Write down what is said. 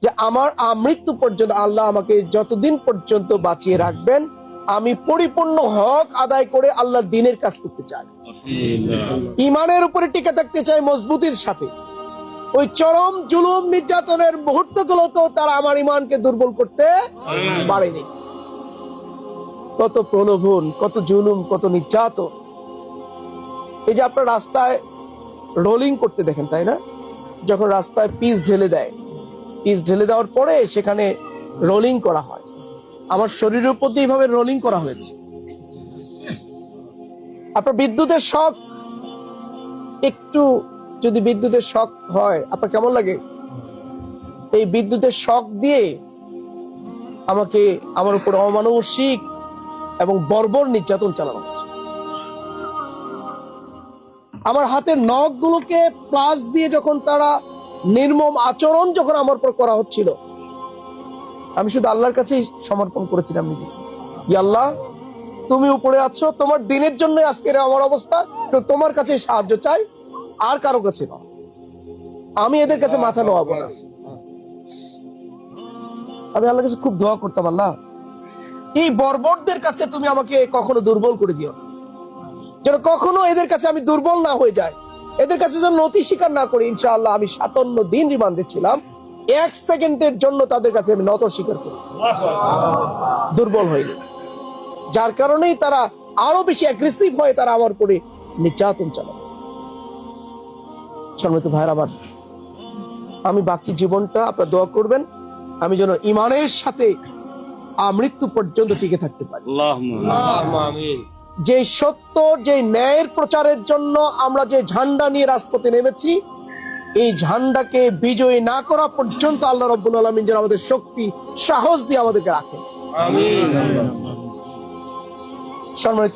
যে আমার আমৃত্যু পর্যন্ত আল্লাহ আমাকে যতদিন পর্যন্ত বাঁচিয়ে রাখবেন আমি পরিপূর্ণ হক আদায় করে আল্লাহর দ্বীনের কাজ করতে চাই, ইমানের উপরে টিকে থাকতে চাই মজবুতির সাথে। ওই চরম জুলুম নির্যাতনের মুহূর্তগুলো তো তারা আমার ইমানকে দুর্বল করতে পারেনি। কত প্রলোভন, কত জুলুম, কত নির্যাতন। এই যে আপনার রাস্তায় রোলিং করতে দেখেন, তাই না? যখন রাস্তায় পিচ ঢেলে দেয়, পিচ ঢেলে দেওয়ার পরে সেখানে রোলিং করা হয়। আমার শরীরের প্রতি এইভাবে রোলিং করা হয়েছে। আপনার বিদ্যুতের শক, একটু যদি বিদ্যুতের শক হয় আপনার কেমন লাগে? এই বিদ্যুতের শক দিয়ে আমাকে আমার উপর অমানসিক এবং বর্বর নির্যাতন চালানো হচ্ছে। আমার হাতের নখগুলোকে প্লাস দিয়ে যখন তারা নির্মম আচরণ যখন আমার উপর করা হচ্ছিল, আমি শুধু আল্লাহর কাছেই সমর্পণ করেছিলাম নিজেকে। ইয়া আল্লাহ, তুমি উপরে আছো, তোমার দিনের জন্য আজকের আমার অবস্থা, তো তোমার কাছে সাহায্য চাই, আর কারো কাছে না। আমি এদের কাছে মাথা নোয়াবো না। আমি আল্লাহর কাছে খুব দোয়া করতাম, আল্লাহ এই বর্বরদের কাছে তুমি আমাকে কখনো দুর্বল করে দিও না, যেন কখনো এদের কাছে আমি দুর্বল না হয়ে যাই, এদের কাছে যেন নতি স্বীকার না করি। ইনশাআল্লাহ আমি 57 দিন রিমান্ডে ছিলাম, 1 সেকেন্ডের জন্য তাদের কাছে আমি নত স্বীকার করি, দুর্বল হইনি। যার কারণেই তারা আরো বেশি অ্যাগ্রেসিভ হয়ে তারা আমার উপরে নির্যাতন চালাবে। সম্মানিত ভাইরা আমার, আমি বাকি জীবনটা আপনারা দোয়া করবেন আমি যেন ইমানের সাথে আমৃত্যু পর্যন্ত টিকে থাকতে পারি। যে সত্য, যে ন্যায়ের প্রচারের জন্য আমরা যে ঝান্ডা নিয়ে রাজপথে নেমেছি, এই ঝান্ডাকে বিজয়ী না করা পর্যন্ত আল্লাহ রাব্বুল আলামিন যেন আমাদের শক্তি সাহস দিয়ে আমাদেরকে রাখেন। আমিন। সম্মানিত